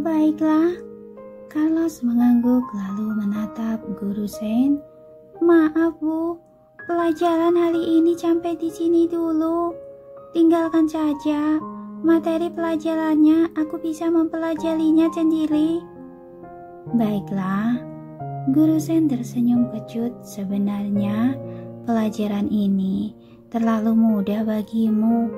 Baiklah, Carlos mengangguk lalu menatap Guru Sen. Maaf Bu, pelajaran hari ini sampai di sini dulu. Tinggalkan saja, materi pelajarannya aku bisa mempelajarinya sendiri. Baiklah, Guru Sen tersenyum kecut. Sebenarnya pelajaran ini terlalu mudah bagimu.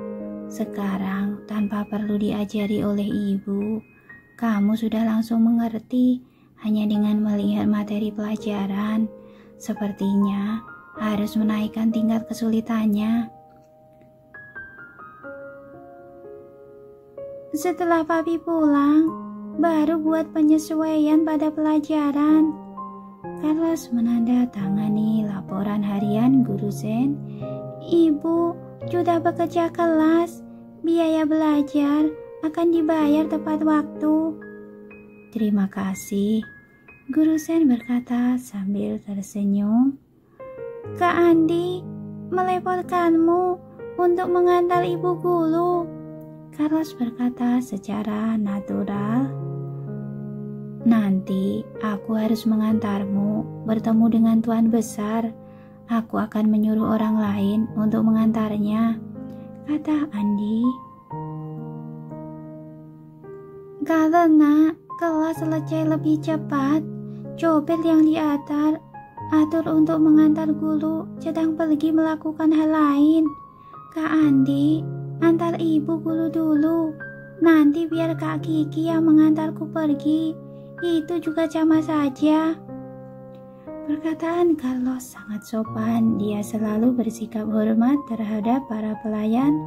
Sekarang tanpa perlu diajari oleh ibu, kamu sudah langsung mengerti hanya dengan melihat materi pelajaran. Sepertinya harus menaikkan tingkat kesulitannya. Setelah papi pulang, baru buat penyesuaian pada pelajaran. Carlos menandatangani laporan harian Guru Sen. Ibu sudah bekerja kelas, biaya belajar akan dibayar tepat waktu. Terima kasih, Guru Sen berkata sambil tersenyum. Kak Andi, merepotkanmu untuk mengantar ibu guru, Carlos berkata secara natural. Nanti aku harus mengantarmu bertemu dengan Tuan Besar. Aku akan menyuruh orang lain untuk mengantarnya, kata Andi. Karena kelas selesai lebih cepat, copet yang diatur untuk mengantar guru sedang pergi melakukan hal lain. Kak Andi, antar ibu guru dulu. Nanti biar Kak Kiki yang mengantarku pergi. Itu juga sama saja. Perkataan Carlos sangat sopan. Dia selalu bersikap hormat terhadap para pelayan,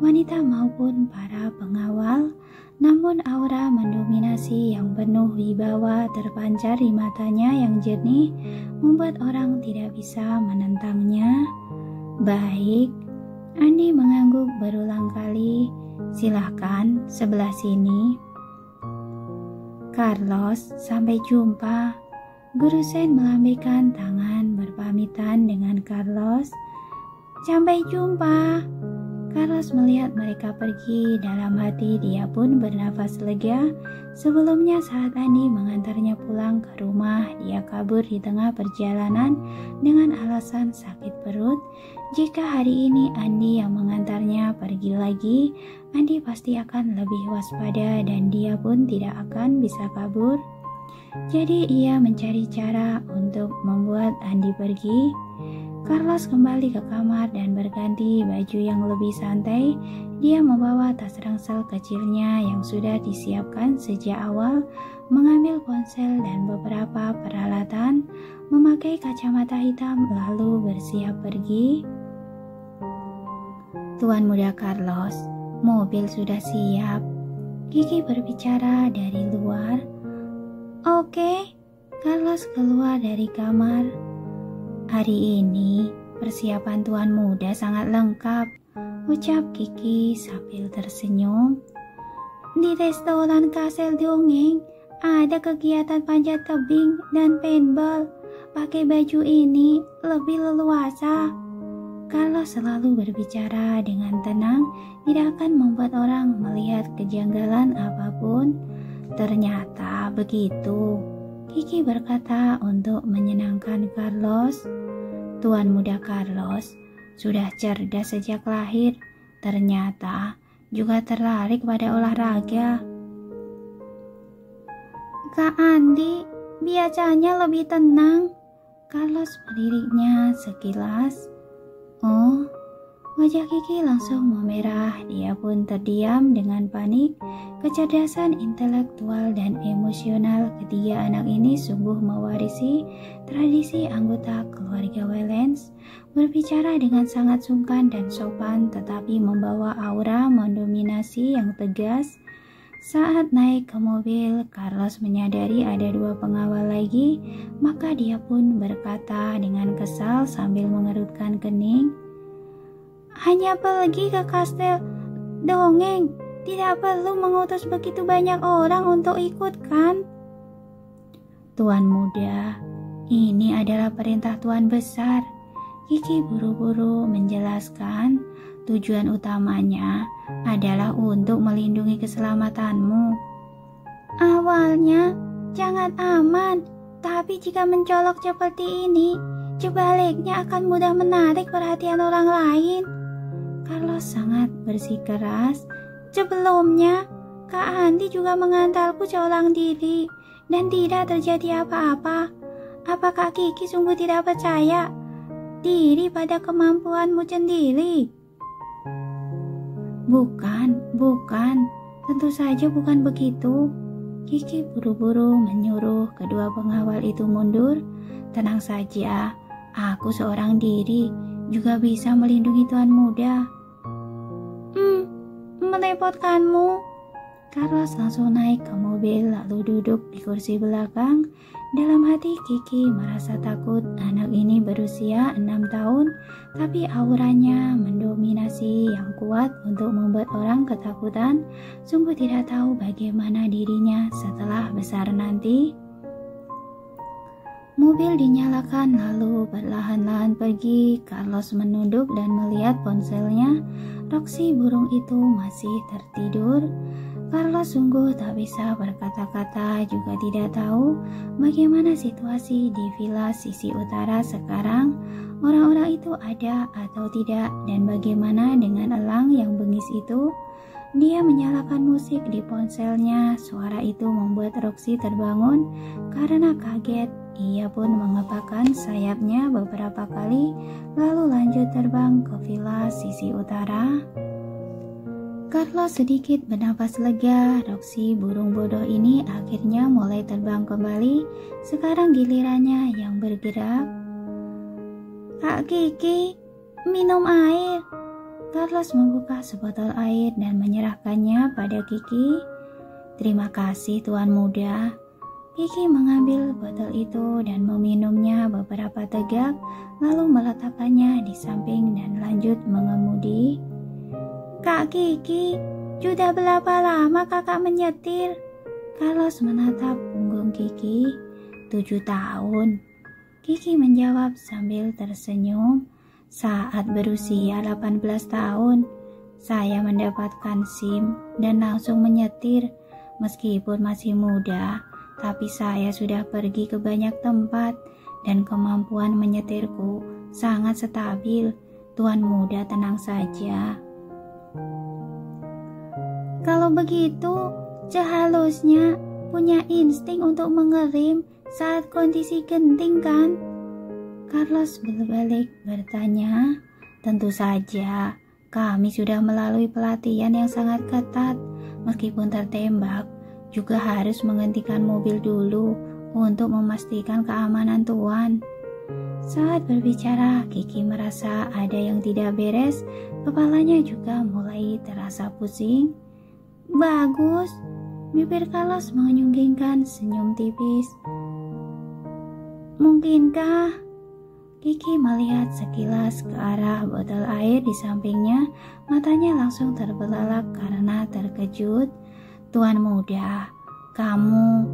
wanita maupun para pengawal. Namun aura mendominasi yang penuh wibawa terpancar di matanya yang jernih membuat orang tidak bisa menentangnya. Baik, Andi mengangguk berulang kali. Silahkan sebelah sini. Carlos, sampai jumpa. Guru Sen melambaikan tangan berpamitan dengan Carlos. Sampai jumpa. Carlos melihat mereka pergi. Dalam hati dia pun bernafas lega. Sebelumnya saat Andi mengantarnya pulang ke rumah, dia kabur di tengah perjalanan dengan alasan sakit perut. Jika hari ini Andi yang mengantarnya pergi lagi, Andi pasti akan lebih waspada dan dia pun tidak akan bisa kabur. Jadi ia mencari cara untuk membuat Andi pergi. Carlos kembali ke kamar dan berganti baju yang lebih santai. Dia membawa tas ransel kecilnya yang sudah disiapkan sejak awal, mengambil ponsel dan beberapa peralatan, memakai kacamata hitam lalu bersiap pergi. Tuan Muda Carlos, mobil sudah siap. Kiki berbicara dari luar. Oke, Carlos keluar dari kamar. Hari ini persiapan Tuan Muda sangat lengkap, ucap Kiki sambil tersenyum. Di restoran Kastel Dongeng ada kegiatan panjat tebing dan paintball. Pakai baju ini lebih leluasa. Carlos selalu berbicara dengan tenang, tidak akan membuat orang melihat kejanggalan apapun. Ternyata begitu, Kiki berkata untuk menyenangkan Carlos. Tuan Muda Carlos sudah cerdas sejak lahir, ternyata juga tertarik pada olahraga. Kak Andi biasanya lebih tenang. Carlos meliriknya sekilas. Oh, wajah Kiki langsung memerah. Dia pun terdiam dengan panik. Kecerdasan intelektual dan emosional ketiga anak ini sungguh mewarisi tradisi anggota keluarga Wellens. Berbicara dengan sangat sungkan dan sopan, tetapi membawa aura mendominasi yang tegas. Saat naik ke mobil, Carlos menyadari ada dua pengawal lagi, maka dia pun berkata dengan kesal sambil mengerutkan kening. Hanya pergi ke Kastel Dongeng, tidak perlu mengutus begitu banyak orang untuk ikut kan? Tuan Muda, ini adalah perintah Tuan Besar. Kiki buru-buru menjelaskan. Tujuan utamanya adalah untuk melindungi keselamatanmu. Awalnya jangan aman, tapi jika mencolok seperti ini, sebaliknya akan mudah menarik perhatian orang lain. Carlos sangat bersikeras. Sebelumnya, Kak Andi juga mengantarku seorang diri dan tidak terjadi apa-apa. Apakah Kiki sungguh tidak percaya diri pada kemampuanmu sendiri? Bukan. Tentu saja bukan begitu. Kiki buru-buru menyuruh kedua pengawal itu mundur. Tenang saja, aku seorang diri juga bisa melindungi tuan muda. Merepotkanmu. Carlos langsung naik ke mobil lalu duduk di kursi belakang. Dalam hati Kiki merasa takut. Anak ini berusia 6 tahun, tapi auranya mendominasi yang kuat untuk membuat orang ketakutan. Sungguh tidak tahu bagaimana dirinya setelah besar nanti. Mobil dinyalakan lalu perlahan-lahan pergi. Carlos menunduk dan melihat ponselnya. Roxy burung itu masih tertidur. Carlos sungguh tak bisa berkata-kata, juga tidak tahu bagaimana situasi di villa sisi utara sekarang. Orang-orang itu ada atau tidak, dan bagaimana dengan elang yang bengis itu. Dia menyalakan musik di ponselnya. Suara itu membuat Roxy terbangun karena kaget. Ia pun mengepakkan sayapnya beberapa kali, lalu lanjut terbang ke villa sisi utara. Carlos sedikit bernapas lega. Roxy burung bodoh ini akhirnya mulai terbang kembali. Sekarang gilirannya yang bergerak. Kak Kiki, minum air. Carlos membuka sebotol air dan menyerahkannya pada Kiki. Terima kasih tuan muda. Kiki mengambil botol itu dan meminumnya beberapa tegak, lalu meletakkannya di samping dan lanjut mengemudi. Kak Kiki, sudah berapa lama kakak menyetir? Carlos menatap punggung Kiki. 7 tahun. Kiki menjawab sambil tersenyum. Saat berusia 18 tahun, saya mendapatkan SIM dan langsung menyetir. Meskipun masih muda, tapi saya sudah pergi ke banyak tempat dan kemampuan menyetirku sangat stabil. Tuan muda tenang saja. Kalau begitu, seharusnya punya insting untuk mengerem saat kondisi genting kan? Carlos berbalik bertanya. Tentu saja, kami sudah melalui pelatihan yang sangat ketat. Meskipun tertembak, juga harus menghentikan mobil dulu untuk memastikan keamanan tuan. Saat berbicara, Kiki merasa ada yang tidak beres. Kepalanya juga mulai terasa pusing. Bagus. Bibir Carlos mengunjungkan senyum tipis. Mungkinkah? Kiki melihat sekilas ke arah botol air di sampingnya. Matanya langsung terbelalak karena terkejut. Tuan muda, kamu...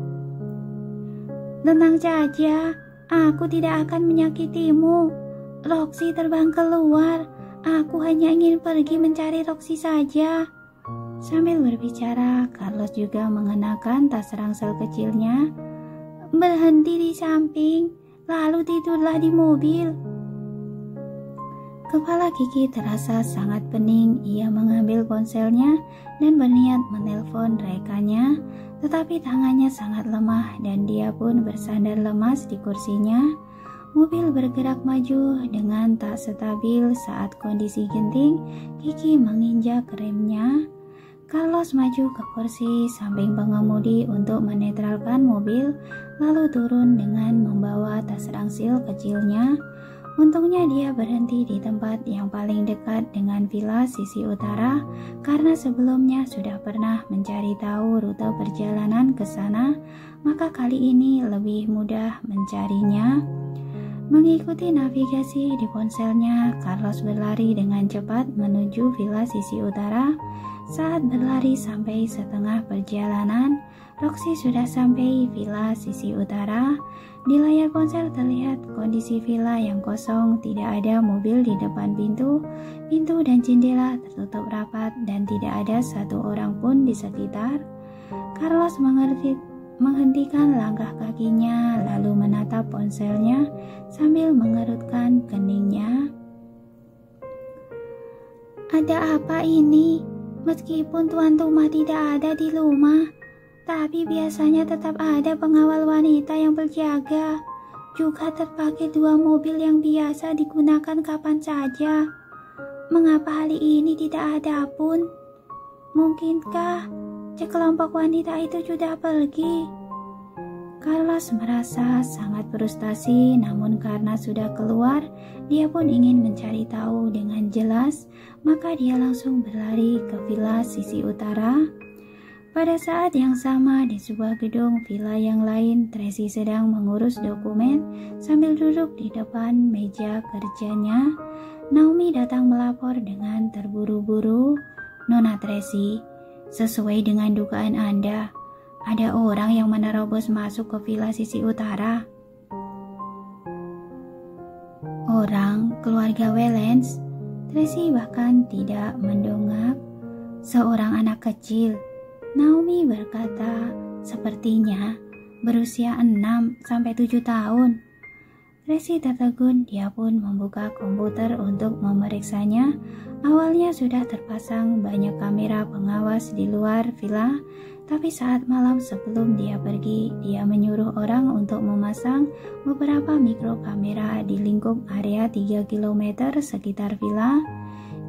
Tenang saja, aku tidak akan menyakitimu. Roxy terbang keluar. Aku hanya ingin pergi mencari Roxy saja. Sambil berbicara, Carlos juga mengenakan tas ransel kecilnya. Berhenti di samping, lalu tidurlah di mobil. Kepala Kiki terasa sangat pening. Ia mengambil ponselnya dan berniat menelpon rekannya, tetapi tangannya sangat lemah dan dia pun bersandar lemas di kursinya. Mobil bergerak maju dengan tak stabil. Saat kondisi genting, Kiki menginjak remnya. Carlos maju ke kursi samping pengemudi untuk menetralkan mobil, lalu turun dengan membawa tas ransel kecilnya. Untungnya dia berhenti di tempat yang paling dekat dengan villa sisi utara, karena sebelumnya sudah pernah mencari tahu rute perjalanan ke sana, maka kali ini lebih mudah mencarinya. Mengikuti navigasi di ponselnya, Carlos berlari dengan cepat menuju villa sisi utara. Saat berlari sampai setengah perjalanan, Roxy sudah sampai villa sisi utara. Di layar ponsel terlihat kondisi villa yang kosong, tidak ada mobil di depan pintu. Pintu dan jendela tertutup rapat dan tidak ada satu orang pun di sekitar. Carlos menghentikan langkah kakinya lalu menatap ponselnya sambil mengerutkan keningnya. Ada apa ini? Meskipun tuan rumah tidak ada di rumah, tapi biasanya tetap ada pengawal wanita yang berjaga. Juga terpakai 2 mobil yang biasa digunakan kapan saja. Mengapa hari ini tidak ada pun? Mungkinkah sekelompok wanita itu sudah pergi? Carlos merasa sangat frustasi, namun karena sudah keluar, dia pun ingin mencari tahu dengan jelas, maka dia langsung berlari ke villa sisi utara. Pada saat yang sama di sebuah gedung villa yang lain, Tracy sedang mengurus dokumen sambil duduk di depan meja kerjanya. Naomi datang melapor dengan terburu-buru. Nona Tracy, sesuai dengan dugaan Anda, ada orang yang menerobos masuk ke villa sisi utara. Orang keluarga Wellens? Tracy bahkan tidak mendongak. Seorang anak kecil, Naomi berkata, sepertinya berusia 6-7 tahun. Tracy tertegun, dia pun membuka komputer untuk memeriksanya. Awalnya sudah terpasang banyak kamera pengawas di luar villa, tapi saat malam sebelum dia pergi, dia menyuruh orang untuk memasang beberapa mikrokamera di lingkup area 3 km sekitar villa.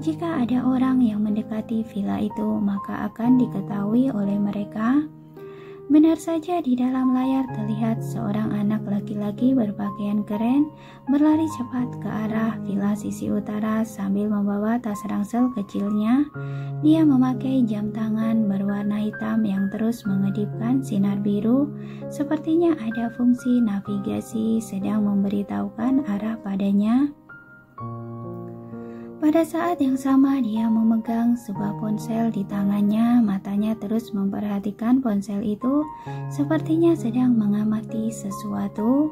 Jika ada orang yang mendekati villa itu, maka akan diketahui oleh mereka. Benar saja di dalam layar terlihat seorang anak laki-laki berpakaian keren berlari cepat ke arah villa sisi utara sambil membawa tas ransel kecilnya. Dia memakai jam tangan berwarna hitam yang terus mengedipkan sinar biru. Sepertinya ada fungsi navigasi sedang memberitahukan arah padanya. Pada saat yang sama dia memegang sebuah ponsel di tangannya, matanya terus memperhatikan ponsel itu, sepertinya sedang mengamati sesuatu.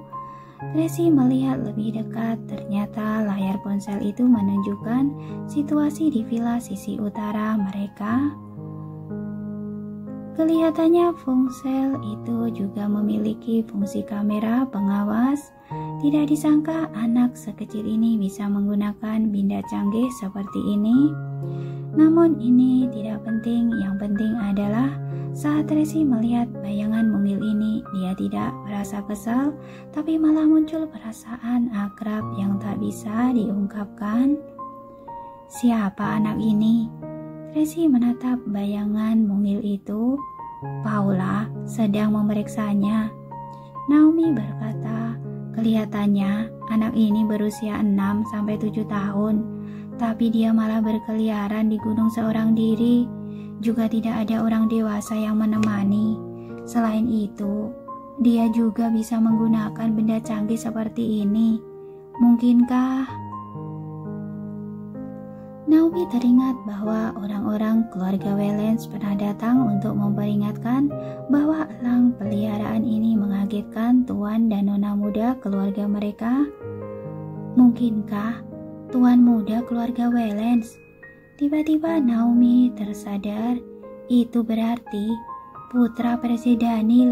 Tracy melihat lebih dekat, ternyata layar ponsel itu menunjukkan situasi di villa sisi utara mereka. Kelihatannya ponsel itu juga memiliki fungsi kamera pengawas. Tidak disangka anak sekecil ini bisa menggunakan benda canggih seperti ini. Namun ini tidak penting, yang penting adalah saat Tracy melihat bayangan mungil ini, dia tidak merasa kesal, tapi malah muncul perasaan akrab yang tak bisa diungkapkan. Siapa anak ini? Tracy menatap bayangan mungil itu. Paula sedang memeriksanya. Naomi berkata, kelihatannya anak ini berusia 6-7 tahun, tapi dia malah berkeliaran di gunung seorang diri. Juga tidak ada orang dewasa yang menemani. Selain itu, dia juga bisa menggunakan benda canggih seperti ini. Mungkinkah? Naomi teringat bahwa orang-orang keluarga Wellens pernah datang untuk memperingatkan bahwa elang peliharaan ini mengagetkan tuan dan nona muda keluarga mereka. Mungkinkah tuan muda keluarga Wellens? Tiba-tiba Naomi tersadar, itu berarti putra Presiden Daniel.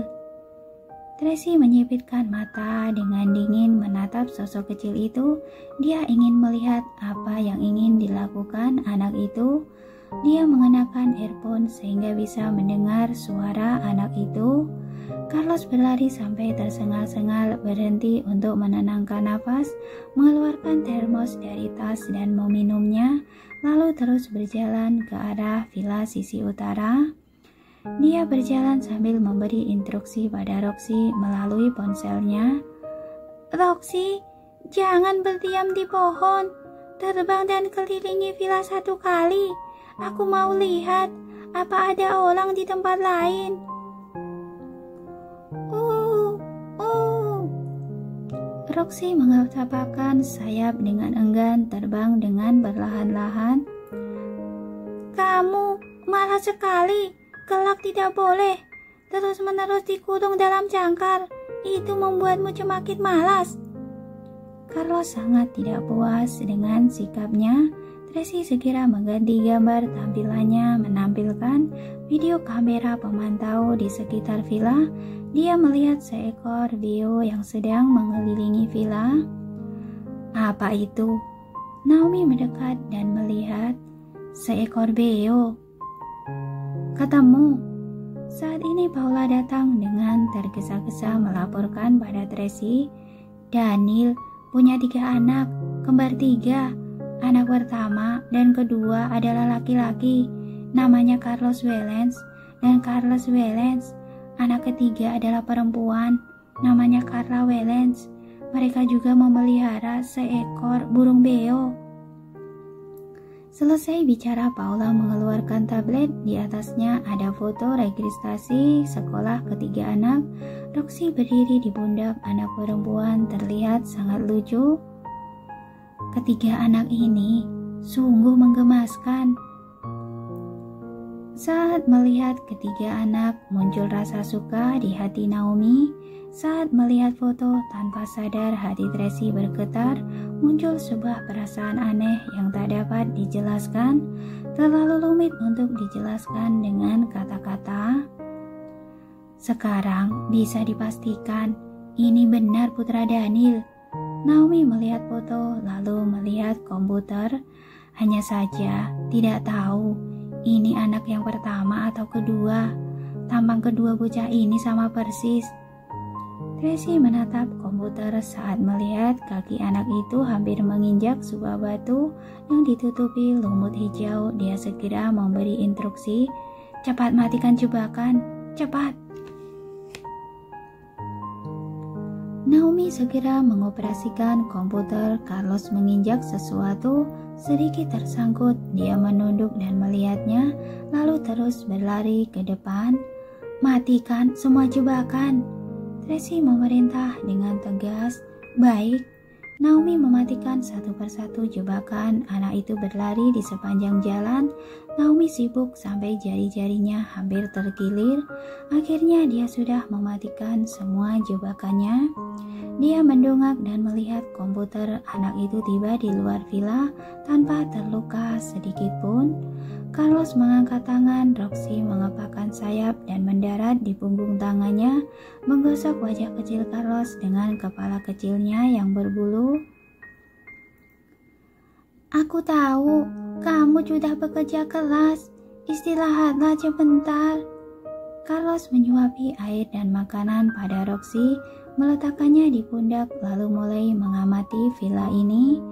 Tracy menyipitkan mata dengan dingin menatap sosok kecil itu. Dia ingin melihat apa yang ingin dilakukan anak itu. Dia mengenakan earphone sehingga bisa mendengar suara anak itu. Carlos berlari sampai tersengal-sengal, berhenti untuk menenangkan nafas, mengeluarkan termos dari tas dan meminumnya, lalu terus berjalan ke arah villa sisi utara. Dia berjalan sambil memberi instruksi pada Roxy melalui ponselnya. Roxy, jangan berdiam di pohon. Terbang dan kelilingi villa 1 kali. Aku mau lihat apa ada orang di tempat lain. Roxy mengepakkan sayap dengan enggan, terbang dengan perlahan-lahan. Kamu marah sekali. Kelak tidak boleh terus-menerus dikurung dalam cangkar. Itu membuatmu semakin malas. Carlos sangat tidak puas dengan sikapnya. Tracy segera mengganti gambar tampilannya menampilkan video kamera pemantau di sekitar villa. Dia melihat seekor beo yang sedang mengelilingi villa. Apa itu? Naomi mendekat dan melihat seekor beo. Katamu. Saat ini Paula datang dengan tergesa-gesa melaporkan pada Tracy, Daniel punya 3 anak, kembar 3. Anak pertama dan kedua adalah laki-laki, namanya Carlos Wellens, dan Carlos Wellens. Anak ketiga adalah perempuan, namanya Carla Wellens. Mereka juga memelihara seekor burung beo. Selesai bicara, Paula mengeluarkan tablet. Di atasnya ada foto registrasi sekolah ketiga anak. Roxy berdiri di pundak anak perempuan, terlihat sangat lucu. Ketiga anak ini sungguh menggemaskan. Saat melihat ketiga anak, muncul rasa suka di hati Naomi. Saat melihat foto, tanpa sadar hati Tracy bergetar. Muncul sebuah perasaan aneh yang tak dapat dijelaskan, terlalu rumit untuk dijelaskan dengan kata-kata. Sekarang bisa dipastikan ini benar putra Daniel. Naomi melihat foto lalu melihat komputer. Hanya saja tidak tahu ini anak yang pertama atau kedua. Tampang kedua bocah ini sama persis. Tracy menatap komputer saat melihat kaki anak itu hampir menginjak sebuah batu yang ditutupi lumut hijau. Dia segera memberi instruksi, "Cepat matikan jebakan, cepat!" Naomi segera mengoperasikan komputer. Carlos menginjak sesuatu, sedikit tersangkut. Dia menunduk dan melihatnya, lalu terus berlari ke depan. "Matikan semua jebakan!" Tracy memerintah dengan tegas. "Baik." Naomi mematikan satu persatu jebakan. Anak itu berlari di sepanjang jalan. Naomi sibuk sampai jari-jarinya hampir terkilir. Akhirnya dia sudah mematikan semua jebakannya. Dia mendongak dan melihat komputer. Anak itu tiba di luar villa tanpa terluka sedikit pun. Carlos mengangkat tangan. Roxy mengepakkan sayap dan mendarat di punggung tangannya, menggosok wajah kecil Carlos dengan kepala kecilnya yang berbulu. "Aku tahu, kamu sudah bekerja keras. Istirahatlah sebentar." Carlos menyuapi air dan makanan pada Roxy, meletakkannya di pundak, lalu mulai mengamati villa ini.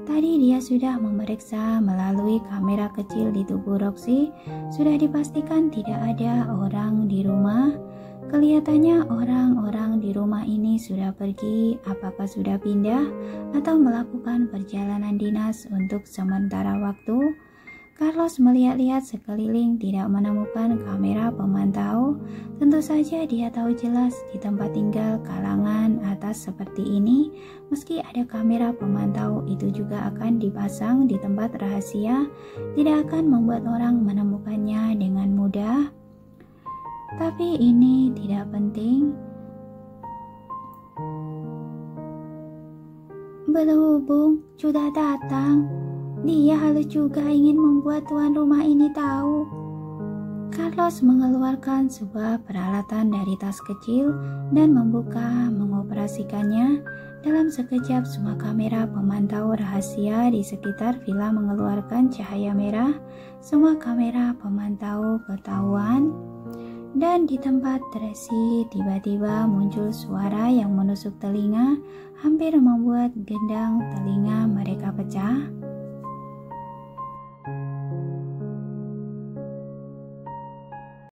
Tadi dia sudah memeriksa melalui kamera kecil di tubuh Roxy. Sudah dipastikan tidak ada orang di rumah. Kelihatannya orang-orang di rumah ini sudah pergi, apakah sudah pindah atau melakukan perjalanan dinas untuk sementara waktu. Carlos melihat-lihat sekeliling, tidak menemukan kamera pemantau. Tentu saja dia tahu jelas di tempat tinggal kalangan atas seperti ini, meski ada kamera pemantau, itu juga akan dipasang di tempat rahasia, tidak akan membuat orang menemukannya dengan mudah. Tapi ini tidak penting. Berhubung sudah datang, dia harus juga ingin membuat tuan rumah ini tahu. Carlos mengeluarkan sebuah peralatan dari tas kecil dan mengoperasikannya. Dalam sekejap semua kamera pemantau rahasia di sekitar villa mengeluarkan cahaya merah. Semua kamera pemantau ketahuan. Dan di tempat Tracy tiba-tiba muncul suara yang menusuk telinga, hampir membuat gendang telinga mereka pecah.